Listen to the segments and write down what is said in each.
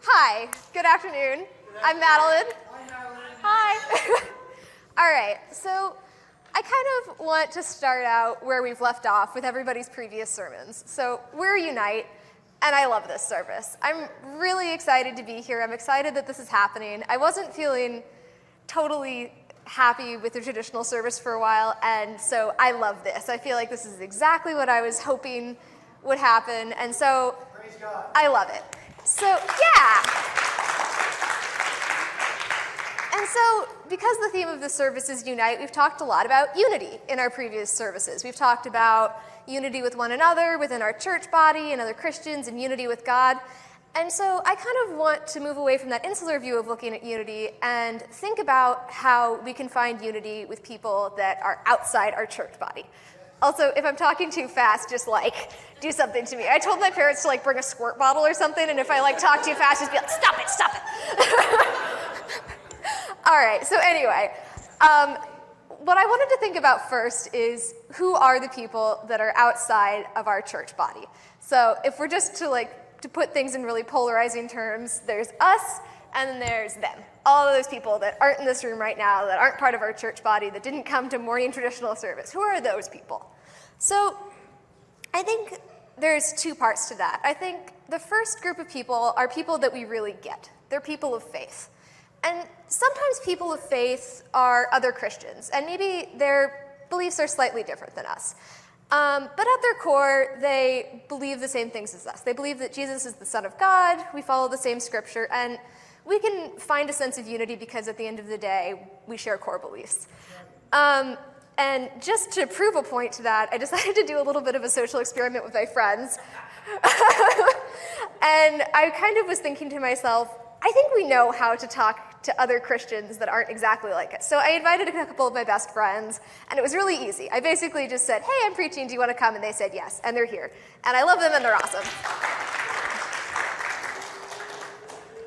Hi, good afternoon. I'm Madeline. Hi. All right, so I kind of want to start out where we've left off with everybody's previous sermons. So we're Unite, and I love this service. I'm really excited to be here. I'm excited that this is happening. I wasn't feeling totally happy with the traditional service for a while, and so I love this. I feel like this is exactly what I was hoping would happen, and so Praise God. I love it. So, yeah. And so, because the theme of the service is Unite, we've talked a lot about unity in our previous services. We've talked about unity with one another, within our church body and other Christians, and unity with God. And so I kind of want to move away from that insular view of looking at unity and think about how we can find unity with people that are outside our church body. Also, if I'm talking too fast, just do something to me. I told my parents to bring a squirt bottle or something, and if I talk too fast, just be like, stop it. All right, so anyway, what I wanted to think about first is who are the people that are outside of our church body. So if we're just to put things in really polarizing terms, there's us and then there's them. All of those people that aren't in this room right now, that aren't part of our church body, that didn't come to morning traditional service. Who are those people? So I think there's two parts to that. I think the first group of people are people that we really get. They're people of faith. And sometimes people of faith are other Christians, and maybe their beliefs are slightly different than us. But at their core, they believe the same things as us. They believe that Jesus is the Son of God, we follow the same scripture, and we can find a sense of unity because at the end of the day, we share core beliefs. And just to prove a point to that, I decided to do a little bit of a social experiment with my friends. And I kind of was thinking to myself, I think we know how to talk to other Christians that aren't exactly like us. So I invited a couple of my best friends, and it was really easy. I basically just said, hey, I'm preaching, do you want to come? And they said yes, and they're here. And I love them, and they're awesome.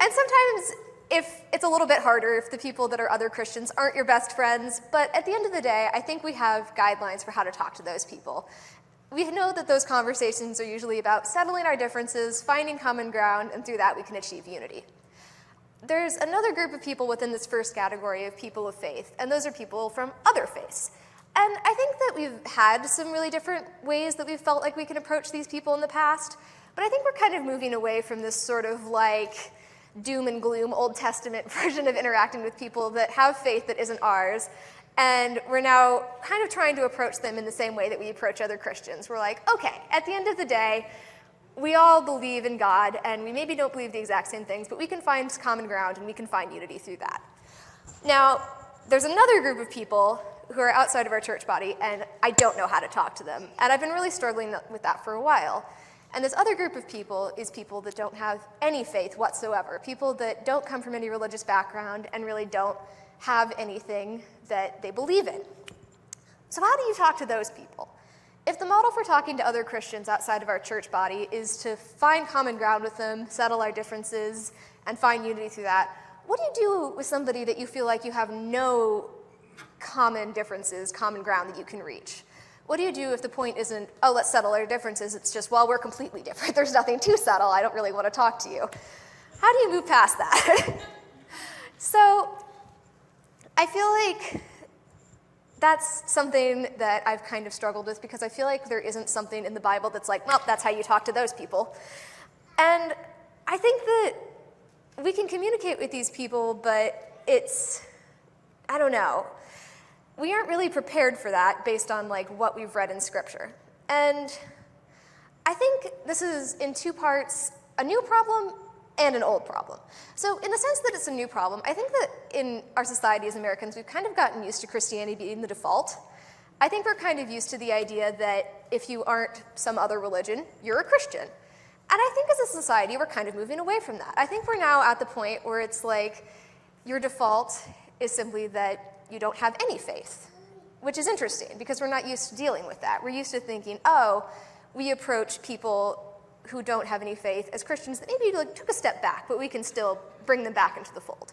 And sometimes it's a little bit harder if the people that are other Christians aren't your best friends, but at the end of the day, I think we have guidelines for how to talk to those people. We know that those conversations are usually about settling our differences, finding common ground, and through that we can achieve unity. There's another group of people within this first category of people of faith, and those are people from other faiths. And I think that we've had some really different ways that we've felt like we can approach these people in the past, but I think we're kind of moving away from this sort of doom and gloom Old Testament version of interacting with people that have faith that isn't ours, and we're now kind of trying to approach them in the same way that we approach other Christians. We're like, okay, at the end of the day, we all believe in God, and we maybe don't believe the exact same things, but we can find common ground and we can find unity through that. Now, there's another group of people who are outside of our church body, and I don't know how to talk to them, and I've been really struggling with that for a while. And this other group of people is people that don't have any faith whatsoever, people that don't come from any religious background and really don't have anything that they believe in. So how do you talk to those people? If the model for talking to other Christians outside of our church body is to find common ground with them, settle our differences, and find unity through that, what do you do with somebody that you feel like you have no common differences, common ground that you can reach? What do you do if the point isn't, oh, let's settle our differences? It's just, well, we're completely different. There's nothing to settle. I don't really want to talk to you. How do you move past that? So I feel like that's something that I've kind of struggled with because I feel like there isn't something in the Bible that's like, well, that's how you talk to those people. And I think that we can communicate with these people, but I don't know. We aren't really prepared for that based on what we've read in Scripture. And I think this is in two parts, a new problem and an old problem. So in the sense that it's a new problem, I think that in our society as Americans, we've kind of gotten used to Christianity being the default. I think we're kind of used to the idea that if you aren't some other religion, you're a Christian. And I think as a society, we're kind of moving away from that. I think we're now at the point where it's your default is simply that you don't have any faith, which is interesting because we're not used to dealing with that. We're used to thinking, oh, we approach people who don't have any faith as Christians that maybe took a step back, but we can still bring them back into the fold.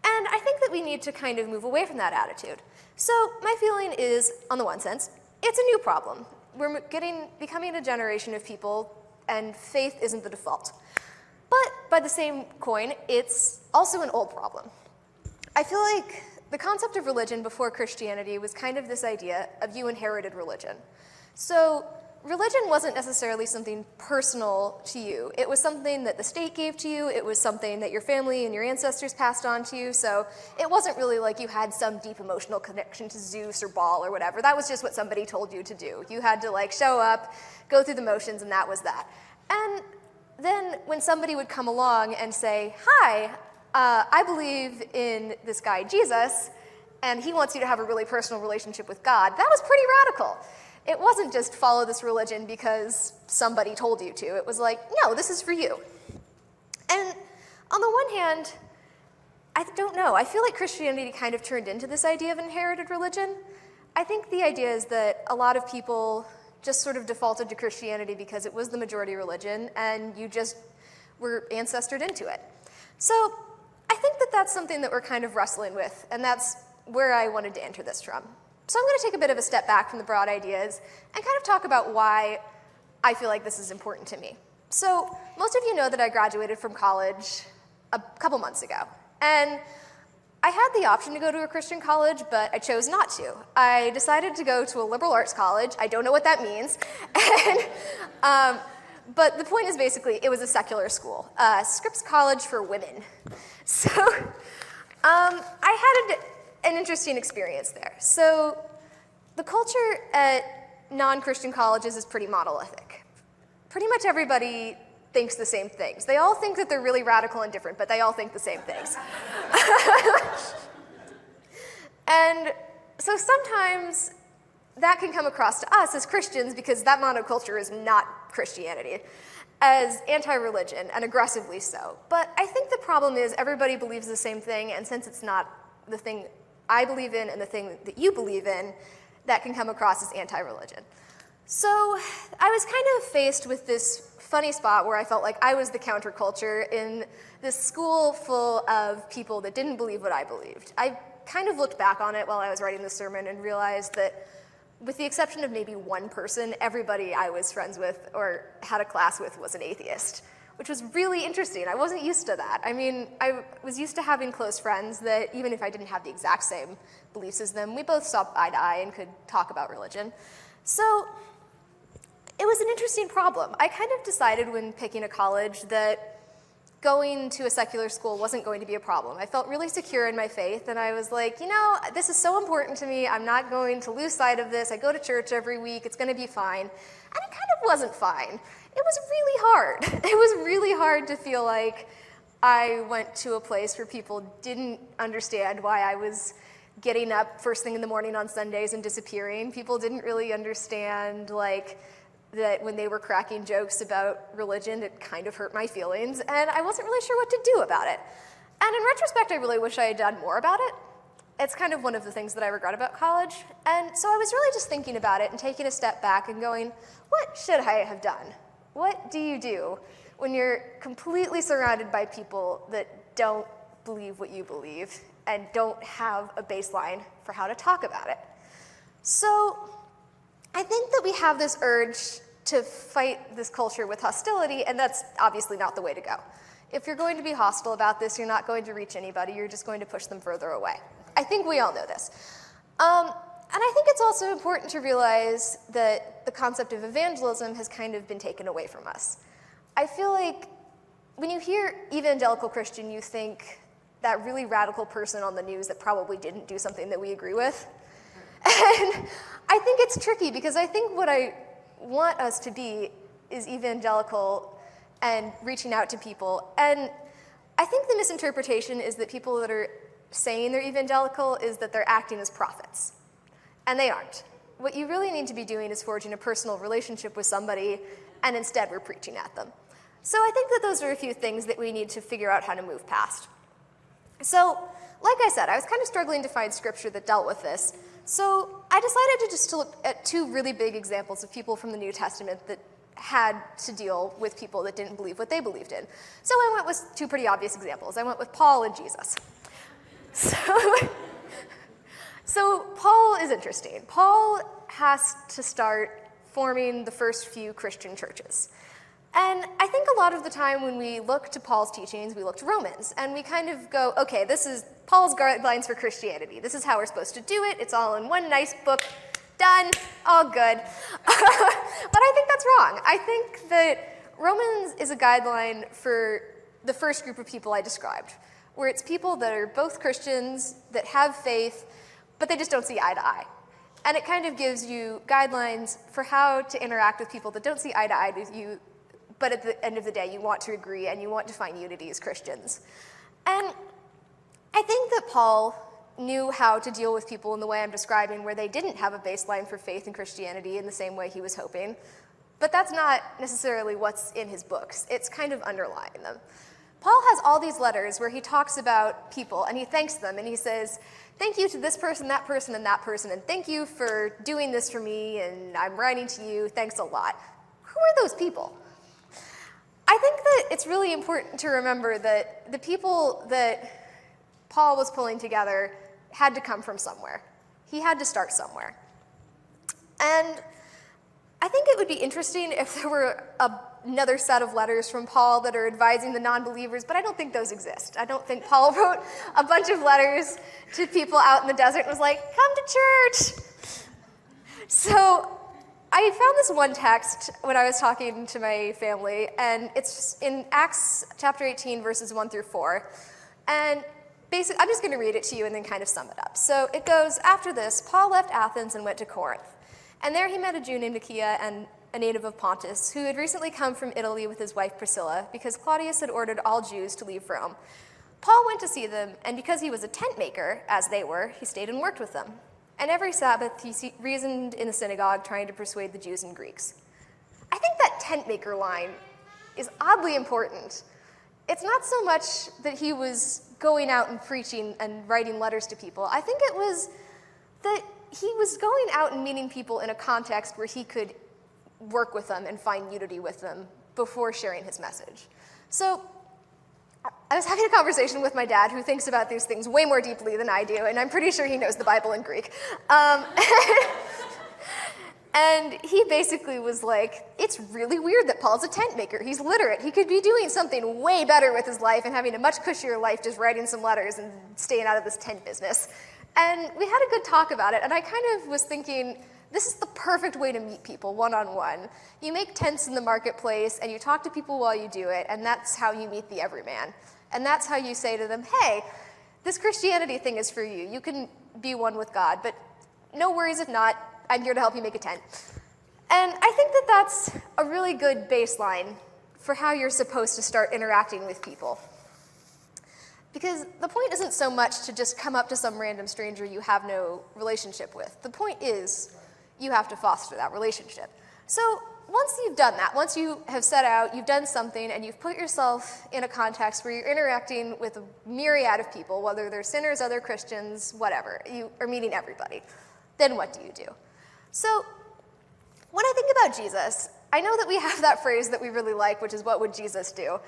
And I think that we need to kind of move away from that attitude. So my feeling is, on the one sense, it's a new problem. We're becoming a generation of people, and faith isn't the default. But by the same coin, it's also an old problem. I feel like the concept of religion before Christianity was kind of this idea of you inherited religion. So religion wasn't necessarily something personal to you. It was something that the state gave to you. It was something that your family and your ancestors passed on to you. So it wasn't really like you had some deep emotional connection to Zeus or Baal or whatever. That was just what somebody told you to do. You had to like show up, go through the motions, and that was that. And then when somebody would come along and say, hi, I believe in this guy Jesus, and he wants you to have a really personal relationship with God, that was pretty radical. It wasn't just follow this religion because somebody told you to. It was like, no, this is for you. And on the one hand, I don't know. I feel like Christianity kind of turned into this idea of inherited religion. I think the idea is that a lot of people just sort of defaulted to Christianity because it was the majority religion, and you just were ancestored into it. So I think that that's something that we're kind of wrestling with, and that's where I wanted to enter this from. So I'm going to take a bit of a step back from the broad ideas and kind of talk about why I feel like this is important to me. So most of you know that I graduated from college a couple months ago. And I had the option to go to a Christian college, but I chose not to. I decided to go to a liberal arts college. I don't know what that means. But the point is basically it was a secular school, Scripps College for Women. So I had an interesting experience there. So the culture at non-Christian colleges is pretty monolithic. Pretty much everybody thinks the same things. They all think that they're really radical and different, but they all think the same things. And so sometimes that can come across to us as Christians, because that monoculture is not Christianity, as anti-religion, and aggressively so. But I think the problem is everybody believes the same thing, and since it's not the thing I believe in and the thing that you believe in, that can come across as anti-religion. So I was kind of faced with this funny spot where I felt like I was the counterculture in this school full of people that didn't believe what I believed. I kind of looked back on it while I was writing the sermon and realized that with the exception of maybe one person, everybody I was friends with or had a class with was an atheist, which was really interesting. I wasn't used to that. I mean, I was used to having close friends that even if I didn't have the exact same beliefs as them, we both saw eye to eye and could talk about religion. So it was an interesting problem. I kind of decided when picking a college that going to a secular school wasn't going to be a problem. I felt really secure in my faith, and I was like, you know, this is so important to me. I'm not going to lose sight of this. I go to church every week. It's going to be fine. And it kind of wasn't fine. It was really hard. It was really hard to feel like I went to a place where people didn't understand why I was getting up first thing in the morning on Sundays and disappearing. People didn't really understand, like, that when they were cracking jokes about religion, it kind of hurt my feelings, and I wasn't really sure what to do about it. And in retrospect, I really wish I had done more about it. It's kind of one of the things that I regret about college. And so I was really just thinking about it and taking a step back and going, what should I have done? What do you do when you're completely surrounded by people that don't believe what you believe and don't have a baseline for how to talk about it? So I think that we have this urge to fight this culture with hostility, and that's obviously not the way to go. If you're going to be hostile about this, you're not going to reach anybody. You're just going to push them further away. I think we all know this. And I think it's also important to realize that the concept of evangelism has kind of been taken away from us. I feel like when you hear evangelical Christian, you think that really radical person on the news that probably didn't do something that we agree with. And I think it's tricky because I think what I want us to be is evangelical and reaching out to people. And I think the misinterpretation is that people that are saying they're evangelical is that they're acting as prophets. And they aren't. What you really need to be doing is forging a personal relationship with somebody, and instead we're preaching at them. So I think that those are a few things that we need to figure out how to move past. So, like I said, I was kind of struggling to find scripture that dealt with this. So I decided to look at two really big examples of people from the New Testament that had to deal with people that didn't believe what they believed in. So I went with two pretty obvious examples. I went with Paul and Jesus. So Paul is interesting. Paul has to start forming the first few Christian churches. And I think a lot of the time when we look to Paul's teachings, we look to Romans, and we kind of go, okay, this is Paul's guidelines for Christianity. This is how we're supposed to do it. It's all in one nice book. Done. All good. But I think that's wrong. I think that Romans is a guideline for the first group of people I described, where it's people that are both Christians, that have faith, but they just don't see eye to eye. And it kind of gives you guidelines for how to interact with people that don't see eye to eye with you, but at the end of the day, you want to agree and you want to find unity as Christians. And I think that Paul knew how to deal with people in the way I'm describing, where they didn't have a baseline for faith in Christianity in the same way he was hoping. But that's not necessarily what's in his books. It's kind of underlying them. Paul has all these letters where he talks about people, and he thanks them, and he says, thank you to this person, and that person, and thank you for doing this for me, and I'm writing to you, thanks a lot. Who are those people? I think that it's really important to remember that the people that Paul was pulling together had to come from somewhere. He had to start somewhere. And I think it would be interesting if there were another set of letters from Paul that are advising the non-believers, but I don't think those exist. I don't think Paul wrote a bunch of letters to people out in the desert and was like, come to church. So I found this one text when I was talking to my family, and it's in Acts chapter 18, verses 1 through 4. And basically, I'm just going to read it to you and then kind of sum it up. So it goes, after this, Paul left Athens and went to Corinth. And there he met a Jew named Achaia and a native of Pontus, who had recently come from Italy with his wife Priscilla, because Claudius had ordered all Jews to leave Rome. Paul went to see them, and because he was a tent maker, as they were, he stayed and worked with them. And every Sabbath he reasoned in the synagogue, trying to persuade the Jews and Greeks. I think that tent maker line is oddly important. It's not so much that he was going out and preaching and writing letters to people. I think it was that he was going out and meeting people in a context where he could work with them and find unity with them before sharing his message. So I was having a conversation with my dad, who thinks about these things way more deeply than I do, and I'm pretty sure he knows the Bible in Greek. And he basically was like, it's really weird that Paul's a tent maker. He's literate. He could be doing something way better with his life and having a much cushier life, just writing some letters and staying out of this tent business. And we had a good talk about it, and I kind of was thinking, this is the perfect way to meet people one-on-one. You make tents in the marketplace, and you talk to people while you do it, and that's how you meet the everyman. And that's how you say to them, hey, this Christianity thing is for you. You can be one with God, but no worries if not. I'm here to help you make a tent. And I think that that's a really good baseline for how you're supposed to start interacting with people. Because the point isn't so much to just come up to some random stranger you have no relationship with. The point is you have to foster that relationship. So once you've done that, once you have set out, you've done something, and you've put yourself in a context where you're interacting with a myriad of people, whether they're sinners, other Christians, whatever, you are meeting everybody, then what do you do? So when I think about Jesus, I know that we have that phrase that we really like, which is, what would Jesus do?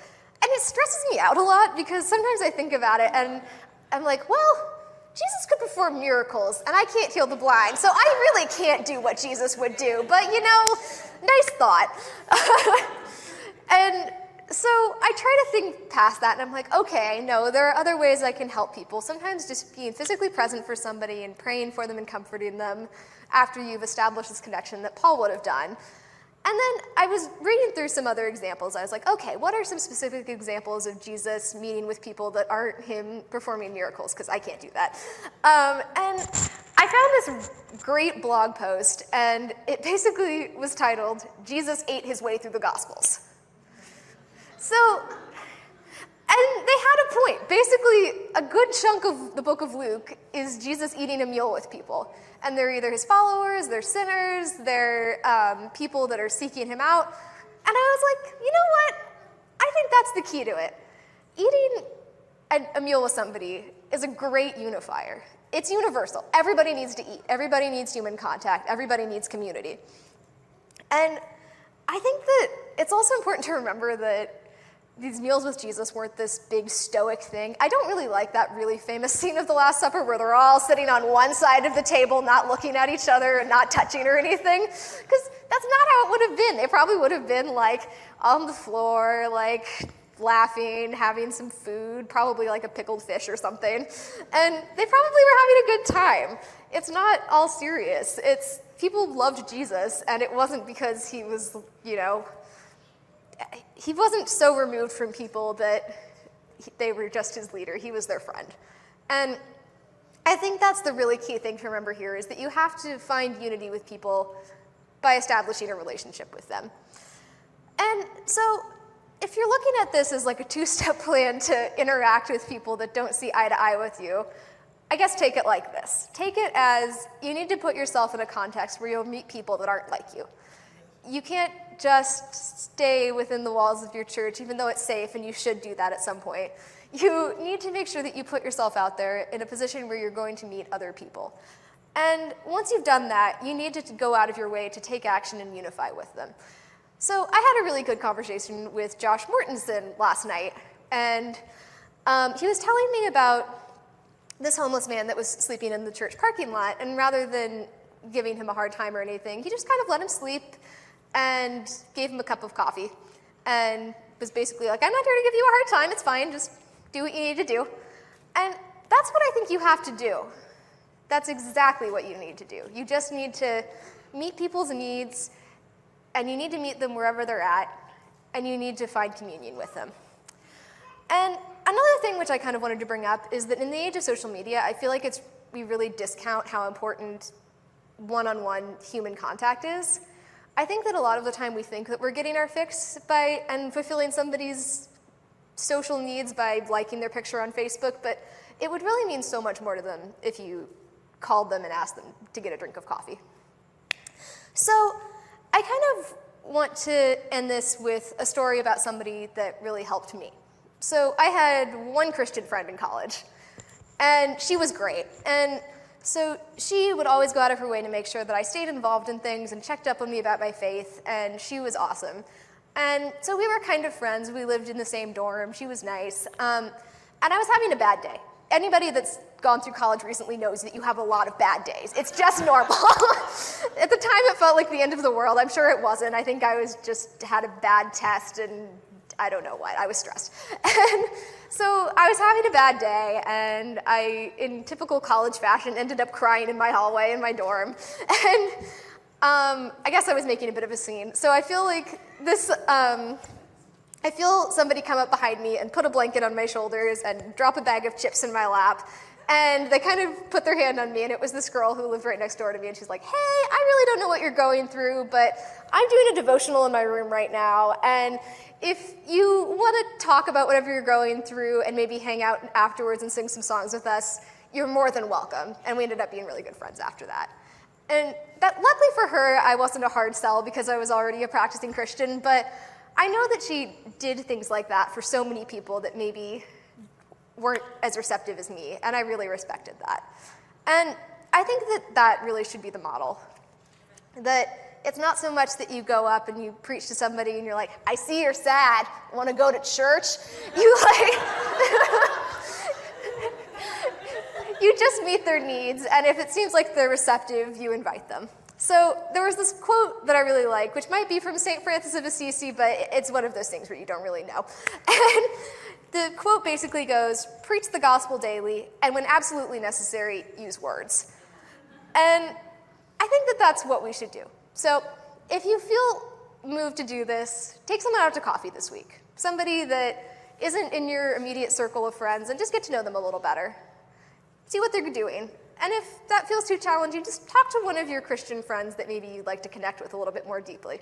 And it stresses me out a lot, because sometimes I think about it and I'm like, well, Jesus could perform miracles, and I can't heal the blind, so I really can't do what Jesus would do, but you know, nice thought. And so I try to think past that, and I'm like, okay, no, there are other ways I can help people. Sometimes just being physically present for somebody and praying for them and comforting them after you've established this connection that Paul would have done. And then I was reading through some other examples. I was like, okay, what are some specific examples of Jesus meeting with people that aren't him performing miracles? Because I can't do that. And I found this great blog post, and it basically was titled, Jesus Ate His Way Through the Gospels. So, and they had a point. Basically, a good chunk of the book of Luke is Jesus eating a meal with people. And they're either his followers, they're sinners, they're people that are seeking him out. And I was like, you know what? I think that's the key to it. Eating a meal with somebody is a great unifier. It's universal. Everybody needs to eat. Everybody needs human contact. Everybody needs community. And I think that it's also important to remember that these meals with Jesus weren't this big stoic thing. I don't really like that really famous scene of the Last Supper where they're all sitting on one side of the table, not looking at each other and not touching or anything, because that's not how it would have been. They probably would have been like on the floor, like laughing, having some food, probably like a pickled fish or something. And they probably were having a good time. It's not all serious. It's people loved Jesus, and it wasn't because he was, he wasn't so removed from people that they were just his leader. He was their friend. And I think that's the really key thing to remember here, is that you have to find unity with people by establishing a relationship with them. And so if you're looking at this as like a two-step plan to interact with people that don't see eye to eye with you, I guess take it like this. Take it as you need to put yourself in a context where you'll meet people that aren't like you. You can't just stay within the walls of your church, even though it's safe and you should do that at some point. You need to make sure that you put yourself out there in a position where you're going to meet other people. And once you've done that, you need to go out of your way to take action and unify with them. So I had a really good conversation with Josh Mortensen last night, and he was telling me about this homeless man that was sleeping in the church parking lot, and rather than giving him a hard time or anything, he just kind of let him sleep and gave him a cup of coffee and was basically like, I'm not here to give you a hard time, it's fine, just do what you need to do. And that's what I think you have to do. That's exactly what you need to do. You just need to meet people's needs, and you need to meet them wherever they're at, and you need to find communion with them. And another thing which I kind of wanted to bring up is that in the age of social media, I feel like we really discount how important one-on-one human contact is. I think that a lot of the time we think that we're getting our fix and fulfilling somebody's social needs by liking their picture on Facebook, but it would really mean so much more to them if you called them and asked them to get a drink of coffee. So I kind of want to end this with a story about somebody that really helped me. So I had one Christian friend in college, and she was great. And so she would always go out of her way to make sure that I stayed involved in things and checked up on me about my faith, and she was awesome. And so we were kind of friends. We lived in the same dorm. She was nice. And I was having a bad day. Anybody that's gone through college recently knows that you have a lot of bad days. It's just normal. At the time, it felt like the end of the world. I'm sure it wasn't. I think I was just had a bad test, and I don't know what. I was stressed. And so I was having a bad day, and I, in typical college fashion, ended up crying in my hallway in my dorm. And I guess I was making a bit of a scene. So I feel like this, I feel somebody come up behind me and put a blanket on my shoulders and drop a bag of chips in my lap. And they kind of put their hand on me, and it was this girl who lived right next door to me, and she's like, hey, I really don't know what you're going through, but I'm doing a devotional in my room right now, and if you want to talk about whatever you're going through and maybe hang out afterwards and sing some songs with us, you're more than welcome. And we ended up being really good friends after that. And that, luckily for her, I wasn't a hard sell because I was already a practicing Christian, but I know that she did things like that for so many people that maybe weren't as receptive as me, and I really respected that. And I think that that really should be the model. That it's not so much that you go up and you preach to somebody and you're like, I see you're sad, want to go to church? You you just meet their needs, and if it seems like they're receptive, you invite them. So there was this quote that I really like, which might be from St. Francis of Assisi, but it's one of those things where you don't really know. And the quote basically goes, preach the gospel daily, and when absolutely necessary, use words. And I think that that's what we should do. So if you feel moved to do this, take someone out to coffee this week. Somebody that isn't in your immediate circle of friends, and just get to know them a little better. See what they're doing. And if that feels too challenging, just talk to one of your Christian friends that maybe you'd like to connect with a little bit more deeply.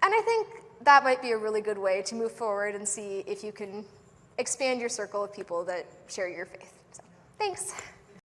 And I think that might be a really good way to move forward and see if you can expand your circle of people that share your faith. So, thanks.